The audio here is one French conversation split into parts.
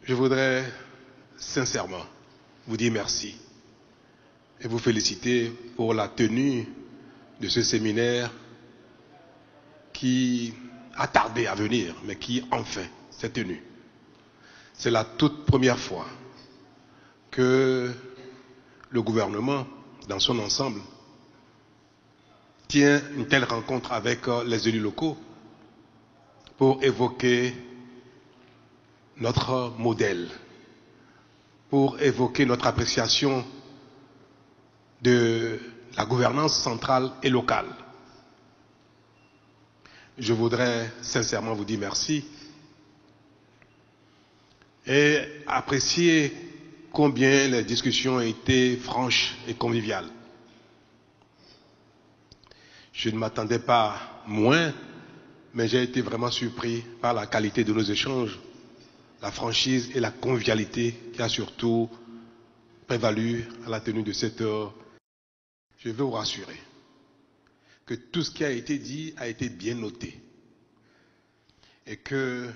Je voudrais sincèrement vous dire merci et vous féliciter pour la tenue de ce séminaire qui a tardé à venir, mais qui enfin s'est tenu. C'est la toute première fois que le gouvernement, dans son ensemble, tient une telle rencontre avec les élus locaux pour évoquer notre modèle, pour évoquer notre appréciation de la gouvernance centrale et locale. Je voudrais sincèrement vous dire merci et apprécier combien les discussions ont été franches et conviviales. Je ne m'attendais pas moins, mais j'ai été vraiment surpris par la qualité de nos échanges, la franchise et la convivialité qui a surtout prévalu à la tenue de cette heure. Je veux vous rassurer que tout ce qui a été dit a été bien noté et que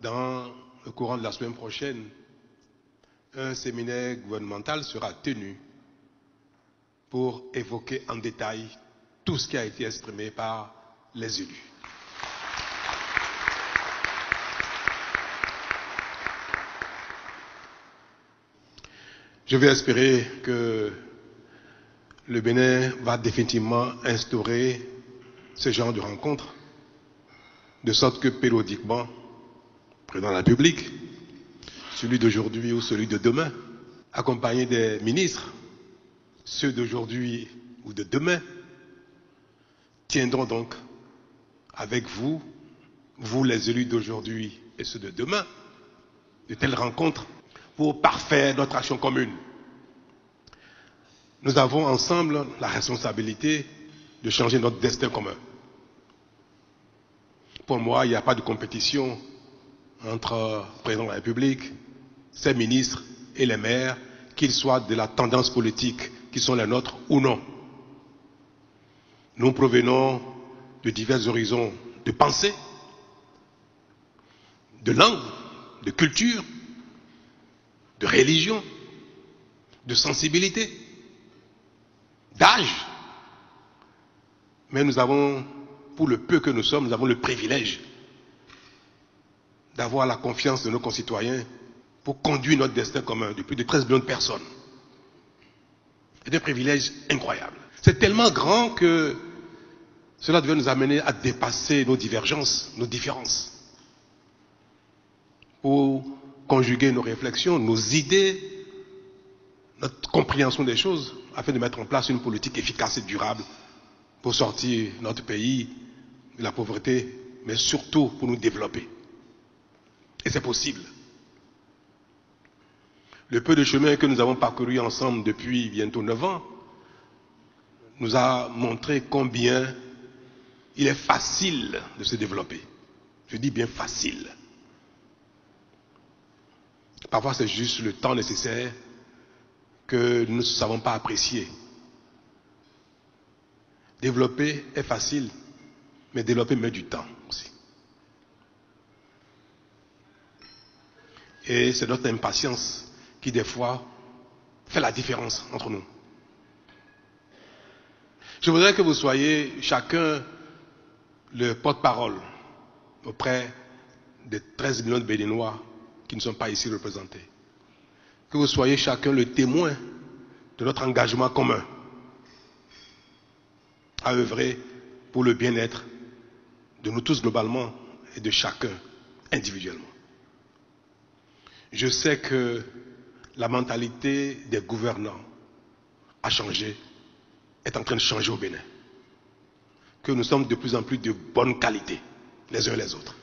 dans le courant de la semaine prochaine, un séminaire gouvernemental sera tenu pour évoquer en détail tout ce qui a été exprimé par les élus. Je vais espérer que le Bénin va définitivement instaurer ce genre de rencontres, de sorte que périodiquement, le président de la République, celui d'aujourd'hui ou celui de demain, accompagné des ministres, ceux d'aujourd'hui ou de demain, tiendront donc avec vous, vous les élus d'aujourd'hui et ceux de demain, de telles rencontres pour parfaire notre action commune. Nous avons ensemble la responsabilité de changer notre destin commun. Pour moi, il n'y a pas de compétition entre le président de la République, ses ministres et les maires, qu'ils soient de la tendance politique qui sont les nôtres ou non. Nous provenons de divers horizons de pensée, de langue, de culture, de religion, de sensibilité, d'âge. Mais nous avons, pour le peu que nous sommes, nous avons le privilège d'avoir la confiance de nos concitoyens pour conduire notre destin commun de plus de 13 millions de personnes. C'est un privilège incroyable. C'est tellement grand que cela devait nous amener à dépasser nos divergences, nos différences, pour conjuguer nos réflexions, nos idées, notre compréhension des choses, afin de mettre en place une politique efficace et durable pour sortir notre pays de la pauvreté, mais surtout pour nous développer. Et c'est possible. Le peu de chemin que nous avons parcouru ensemble depuis bientôt 9 ans nous a montré combien il est facile de se développer. Je dis bien facile. Parfois, c'est juste le temps nécessaire que nous ne savons pas apprécier. Développer est facile, mais développer met du temps aussi. Et c'est notre impatience qui, des fois, fait la différence entre nous. Je voudrais que vous soyez chacun le porte-parole auprès des 13 millions de Béninois qui ne sont pas ici représentés. Que vous soyez chacun le témoin de notre engagement commun à œuvrer pour le bien-être de nous tous globalement et de chacun individuellement. Je sais que la mentalité des gouvernants a changé, est en train de changer au Bénin. Que nous sommes de plus en plus de bonne qualité, les uns et les autres.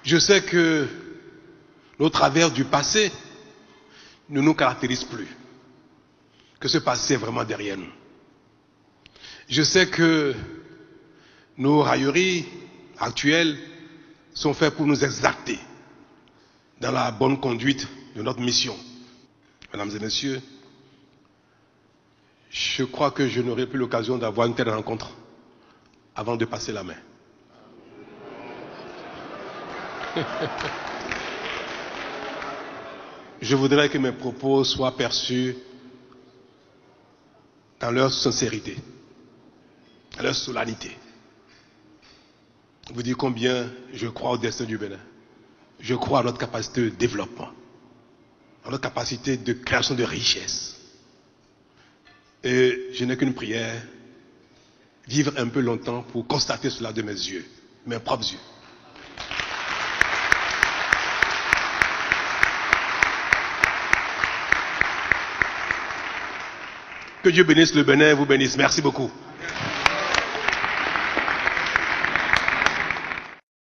Je sais que nos travers du passé ne nous caractérisent plus, que ce passé est vraiment derrière nous. Je sais que nos railleries actuelles sont faites pour nous exalter dans la bonne conduite de notre mission. Mesdames et messieurs, je crois que je n'aurai plus l'occasion d'avoir une telle rencontre avant de passer la main. Je voudrais que mes propos soient perçus dans leur sincérité, dans leur solennité. Vous dire combien je crois au destin du Bénin. Je crois à notre capacité de développement, à notre capacité de création de richesse. Et je n'ai qu'une prière, vivre un peu longtemps pour constater cela de mes yeux, mes propres yeux. Que Dieu bénisse le Bénin et vous bénisse. Merci beaucoup.